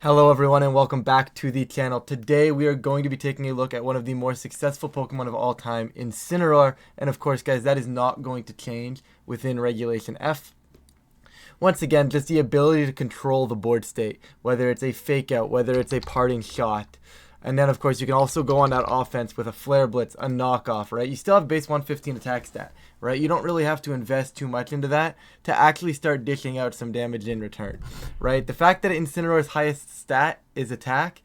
Hello everyone and welcome back to the channel. Today we are going to be taking a look at one of the more successful Pokemon of all time, Incineroar. And of course guys, that is not going to change within Regulation F. Once again, just the ability to control the board state, whether it's a fake out, whether it's a parting shot. And then, of course, you can also go on that offense with a Flare Blitz, a knockoff, right? You still have base 115 attack stat, right? You don't really have to invest too much into that to actually start dishing out some damage in return, right? The fact that Incineroar's highest stat is attack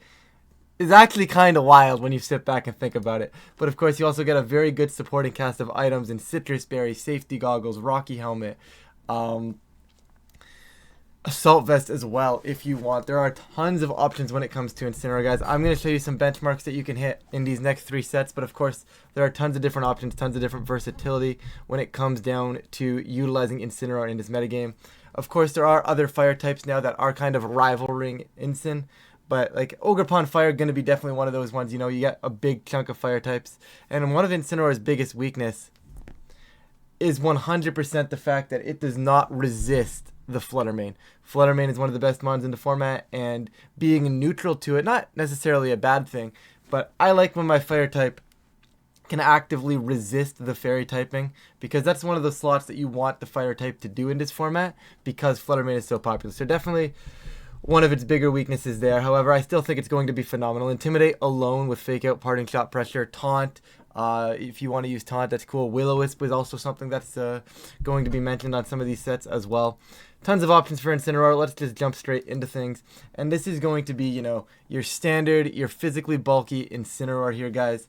is actually kind of wild when you sit back and think about it. But, of course, you also get a very good supporting cast of items in Citrus Berry, Safety Goggles, Rocky Helmet, Assault Vest as well if you want. There are tons of options when it comes to Incineroar, guys. I'm going to show you some benchmarks that you can hit in these next 3 sets, but of course there are tons of different options, tons of different versatility when it comes down to utilizing Incineroar in this metagame. Of course there are other fire types now that are kind of rivaling Incin, but like Ogerpon Fire going to be definitely one of those ones. You know, you get a big chunk of fire types, and one of Incineroar's biggest weakness is 100% the fact that it does not resist the Flutter Mane. Flutter Mane is one of the best mons in the format, and being neutral to it, not necessarily a bad thing, but I like when my fire type can actively resist the fairy typing, because that's one of the slots that you want the fire type to do in this format, because Flutter Mane is so popular. So definitely one of its bigger weaknesses there. However, I still think it's going to be phenomenal. Intimidate alone with Fake Out, Parting Shot, Pressure, Taunt. If you want to use Taunt, that's cool. Will-O-Wisp is also something that's going to be mentioned on some of these sets as well. Tons of options for Incineroar. Let's just jump straight into things. And this is going to be, you know, your standard, your physically bulky Incineroar here, guys.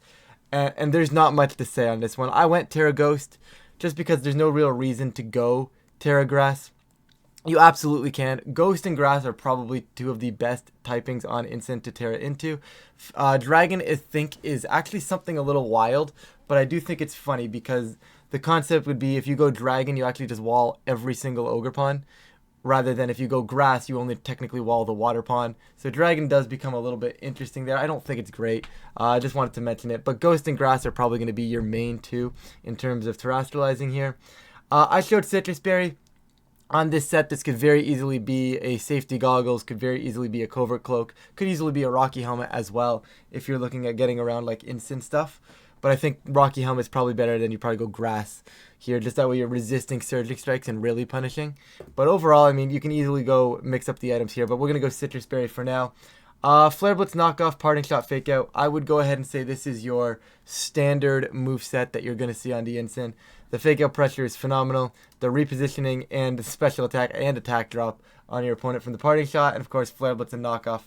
And there's not much to say on this one. I went Terra Ghost just because there's no real reason to go Terra Grass. You absolutely can. Ghost and Grass are probably two of the best typings on Incin to Terra into. Dragon, I think, is actually something a little wild, but I do think it's funny because the concept would be if you go Dragon, you actually just wall every single Ogerpon, rather than if you go Grass, you only technically wall the Water Pond. So Dragon does become a little bit interesting there. I don't think it's great. I just wanted to mention it. But Ghost and Grass are probably going to be your main two in terrestrializing terrestrializing here. I showed Citrus Berry. On this set, this could very easily be a Safety Goggles, could very easily be a Covert Cloak, could easily be a Rocky Helmet as well if you're looking at getting around like instant stuff. But I think Rocky Helmet is probably better than you probably go Grass here, just that way you're resisting Surging Strikes and really punishing. But overall, I mean, you can easily go mix up the items here, but we're going to go Citrus Berry for now. Flare Blitz, Knockoff, Parting Shot, Fake Out. I would go ahead and say this is your standard move set that you're going to see on the Incin. The Fake Out Pressure is phenomenal. The repositioning and the special attack and attack drop on your opponent from the Parting Shot. And of course, Flare Blitz and Knockoff.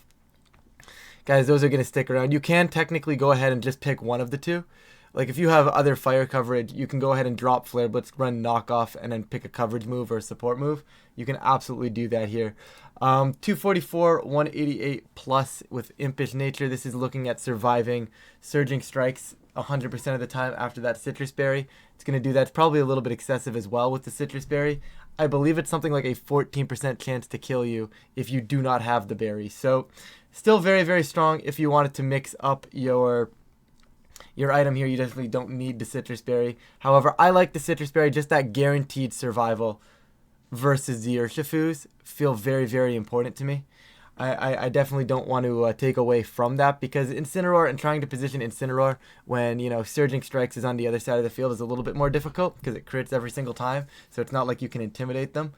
Guys, those are going to stick around. You can technically go ahead and just pick one of the two. Like if you have other fire coverage, you can go ahead and drop Flare Blitz, run Knockoff, and then pick a coverage move or a support move. You can absolutely do that here. 244, 188 plus with Impish Nature. This is looking at surviving Surging Strikes 100% of the time after that Citrus Berry. It's going to do that. It's probably a little bit excessive as well with the Citrus Berry. I believe it's something like a 14% chance to kill you if you do not have the berry. So still very, very strong if you wanted to mix up your item here. You definitely don't need the Citrus Berry. However, I like the Citrus Berry, just that guaranteed survival versus the Urshifus feel very, very important to me. I definitely don't want to take away from that, because Incineroar and trying to position Incineroar when, you know, Surging Strikes is on the other side of the field is a little bit more difficult because it crits every single time. So it's not like you can intimidate them.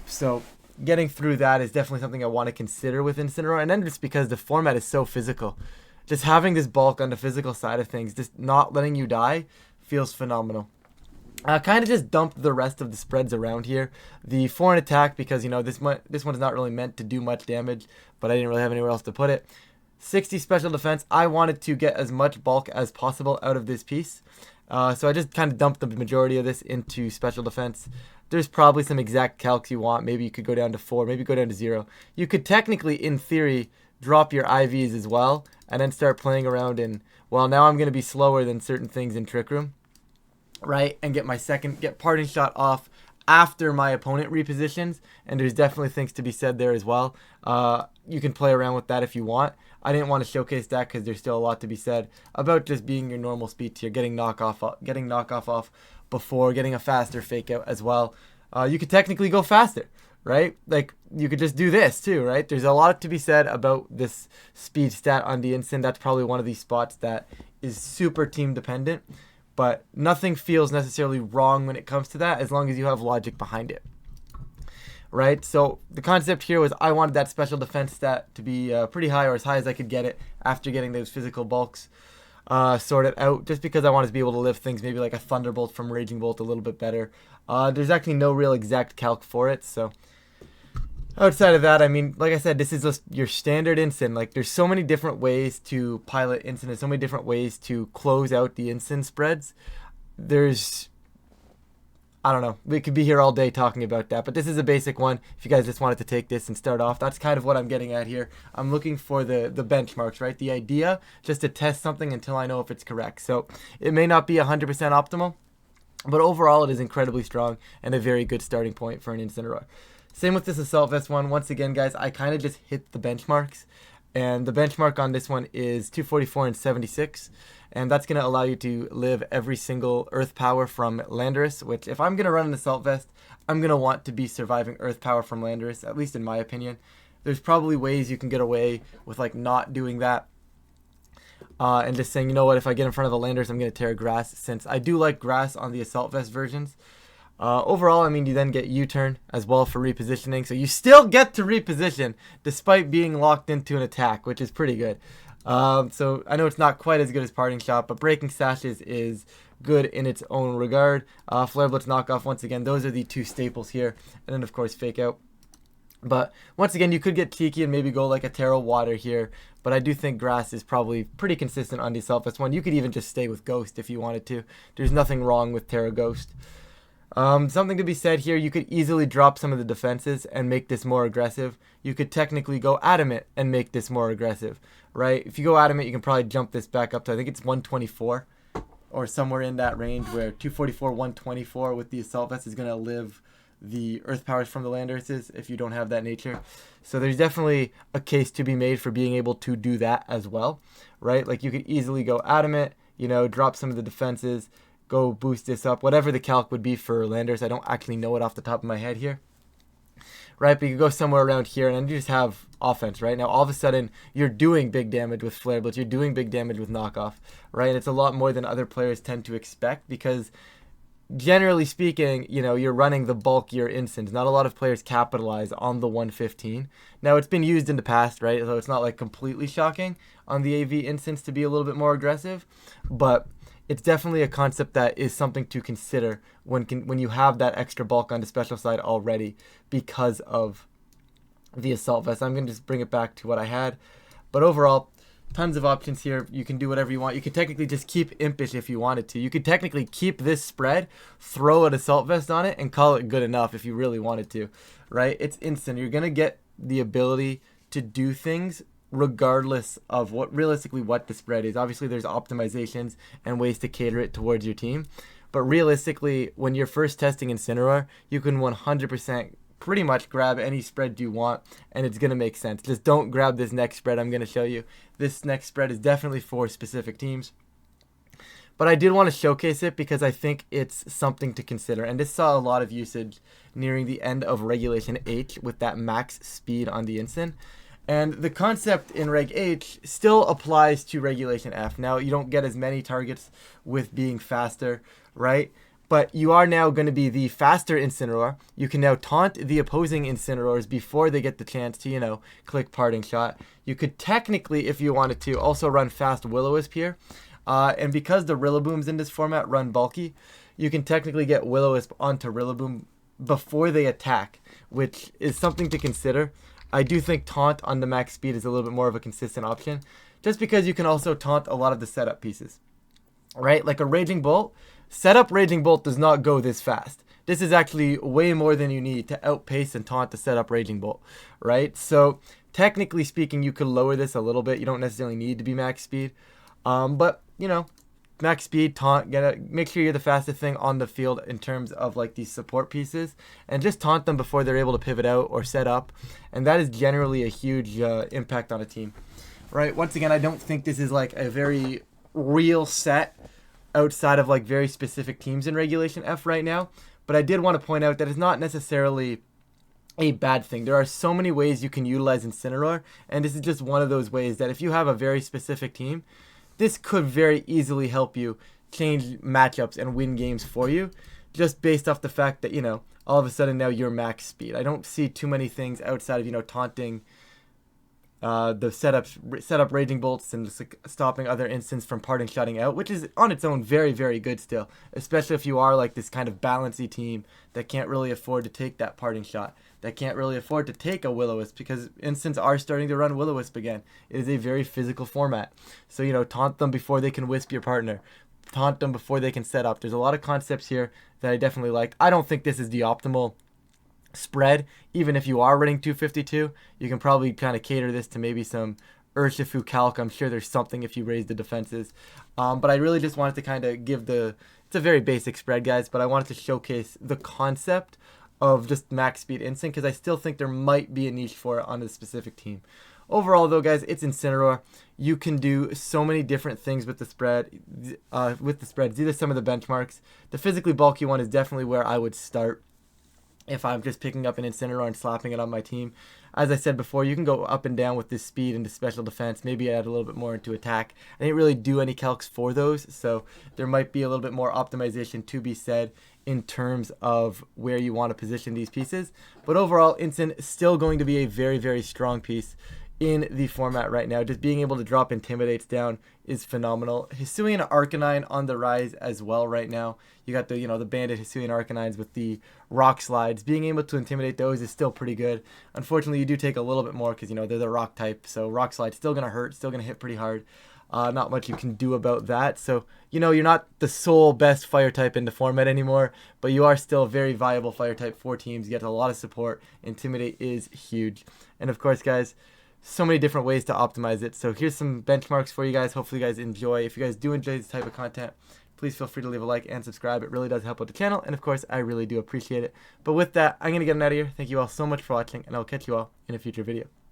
So getting through that is definitely something I want to consider with Incineroar. And then just because the format is so physical, just having this bulk on the physical side of things, just not letting you die, feels phenomenal. Kind of just dumped the rest of the spreads around here. The foreign attack, because, you know, this one is not really meant to do much damage, but I didn't really have anywhere else to put it. 60 special defense. I wanted to get as much bulk as possible out of this piece. So I just kind of dumped the majority of this into special defense. There's probably some exact calcs you want. Maybe you could go down to 4, maybe go down to 0. You could technically, in theory, drop your IVs as well, and then start playing around in, well, now I'm going to be slower than certain things in Trick Room, right? And get Parting Shot off after my opponent repositions, and there's definitely things to be said there as well. You can play around with that if you want. I didn't want to showcase that because there's still a lot to be said about just being your normal speed tier, getting knockoff off before getting a faster fake out as well. You could technically go faster, right? Like, you could just do this too, right? There's a lot to be said about this speed stat on the Incin. That's probably one of these spots that is super team dependent, but nothing feels necessarily wrong when it comes to that as long as you have logic behind it. Right, so the concept here was I wanted that special defense stat to be pretty high, or as high as I could get it after getting those physical bulks sorted out, just because I wanted to be able to lift things maybe like a Thunderbolt from Raging Bolt a little bit better. There's actually no real exact calc for it, so outside of that, I mean, like I said, this is just your standard Incin. Like, there's so many different ways to pilot Incin, there's so many different ways to close out the Incin spreads. I don't know. We could be here all day talking about that, but this is a basic one. If you guys just wanted to take this and start off, that's kind of what I'm getting at here. I'm looking for the benchmarks, right? The idea, just to test something until I know if it's correct. So it may not be 100% optimal, but overall it is incredibly strong and a very good starting point for an Incineroar. Same with this Assault Vest one. Once again, guys, I kind of just hit the benchmarks. And the benchmark on this one is 244 and 76. And that's going to allow you to live every single Earth Power from Landorus, which if I'm going to run an Assault Vest, I'm going to want to be surviving Earth Power from Landorus, at least in my opinion. There's probably ways you can get away with like not doing that. And just saying, you know what, if I get in front of a Landorus, I'm going to tear grass, since I do like grass on the Assault Vest versions. Overall, I mean, you then get U-turn as well for repositioning. So you still get to reposition despite being locked into an attack, which is pretty good. So I know it's not quite as good as Parting Shot, but Breaking Sashes is good in its own regard. Flare Blitz Knockoff, once again, those are the two staples here. And then, of course, Fake Out. But once again, you could get cheeky and maybe go like a Terra Water here. But I do think Grass is probably pretty consistent on the Assault Vest one. You could even just stay with Ghost if you wanted to. There's nothing wrong with Terra Ghost. Something to be said here, you could easily drop some of the defenses and make this more aggressive. You could technically go Adamant and make this more aggressive, right? If you go Adamant, you can probably jump this back up to, I think it's 124 or somewhere in that range, where 244, 124 with the Assault Vest is going to live the Earth Powers from the Landorus if you don't have that nature. So there's definitely a case to be made for being able to do that as well, right? Like, you could easily go Adamant, you know, drop some of the defenses, go boost this up, whatever the calc would be for Landorus. I don't actually know it off the top of my head here. Right, but you could go somewhere around here and then you just have offense, right? Now, all of a sudden, you're doing big damage with Flare Blitz. You're doing big damage with Knockoff, right? And it's a lot more than other players tend to expect because, generally speaking, you know, you're running the bulkier Incins. Not a lot of players capitalize on the 115. Now, it's been used in the past, right? So it's not, like, completely shocking on the AV Incins to be a little bit more aggressive, but it's definitely a concept that is something to consider when you have that extra bulk on the special side already because of the Assault Vest. I'm going to just bring it back to what I had. But overall, tons of options here. You can do whatever you want. You could technically just keep Impish if you wanted to. You could technically keep this spread, throw an Assault Vest on it, and call it good enough if you really wanted to, right? It's instant. You're going to get the ability to do things regardless of what the spread is. Obviously, there's optimizations and ways to cater it towards your team. But realistically, when you're first testing Incineroar, you can 100% pretty much grab any spread you want, and it's going to make sense. Just don't grab this next spread I'm going to show you. This next spread is definitely for specific teams. But I did want to showcase it because I think it's something to consider. And this saw a lot of usage nearing the end of Regulation H with that max speed on the Incin. And the concept in Reg H still applies to Regulation F. Now, you don't get as many targets with being faster, right? But you are now going to be the faster Incineroar. You can now taunt the opposing Incineroars before they get the chance to, you know, click Parting Shot. You could technically, if you wanted to, also run fast Will-O-Wisp here. And because the Rillabooms in this format run bulky, you can technically get Will-O-Wisp onto Rillaboom before they attack, which is something to consider. I do think taunt on the max speed is a little bit more of a consistent option, just because you can also taunt a lot of the setup pieces, right? Like a Raging Bolt, setup Raging Bolt does not go this fast. This is actually way more than you need to outpace and taunt the setup Raging Bolt, right? So technically speaking, you could lower this a little bit. You don't necessarily need to be max speed, but you know, max speed, taunt, make sure you're the fastest thing on the field in terms of like these support pieces, and just taunt them before they're able to pivot out or set up, and that is generally a huge impact on a team, right? Once again, I don't think this is like a very real set outside of like very specific teams in Regulation F right now, but I did want to point out that it's not necessarily a bad thing. There are so many ways you can utilize Incineroar, and this is just one of those ways that if you have a very specific team, this could very easily help you change matchups and win games for you, just based off the fact that, you know, all of a sudden now you're max speed. I don't see too many things outside of, you know, taunting the setup Raging Bolts and just, like, stopping other instants from parting shotting out, which is on its own very, very good still, especially if you are like this kind of balancy team that can't really afford to take that parting shot, that can't really afford to take a Will-O-Wisp, because instants are starting to run Will-O-Wisp again. It is a very physical format, so, you know, taunt them before they can wisp your partner, taunt them before they can set up. There's a lot of concepts here that I definitely liked. I don't think this is the optimal spread. Even if you are running 252, you can probably kind of cater this to maybe some Urshifu calc. I'm sure there's something if you raise the defenses. But I really just wanted to kind of give it's a very basic spread, guys, but I wanted to showcase the concept of just max speed instant, because I still think there might be a niche for it on a specific team. Overall, though, guys, it's Incineroar. You can do so many different things with the spread. These are some of the benchmarks. The physically bulky one is definitely where I would start if I'm just picking up an Incineroar and slapping it on my team. As I said before, you can go up and down with this speed into special defense, maybe add a little bit more into attack. I didn't really do any calcs for those, so there might be a little bit more optimization to be said in terms of where you want to position these pieces. But overall, Incin still going to be a very, very strong piece in the format right now. Just being able to drop Intimidates down is phenomenal. Hisuian Arcanine on the rise as well right now. You got the, you know, the banded Hisuian Arcanines with the rock slides. Being able to intimidate those is still pretty good. Unfortunately, you do take a little bit more because, you know, they're the rock type, so rock slide's still gonna hurt, still gonna hit pretty hard. Not much you can do about that. So, you know, you're not the sole best fire type in the format anymore, but you are still a very viable fire type for teams. You get a lot of support. Intimidate is huge. And of course, guys, so many different ways to optimize it. So here's some benchmarks for you guys. Hopefully you guys enjoy. If you guys do enjoy this type of content, please feel free to leave a like and subscribe. It really does help out the channel, and of course I really do appreciate it. But with that, I'm gonna get out of here. Thank you all so much for watching, and I'll catch you all in a future video.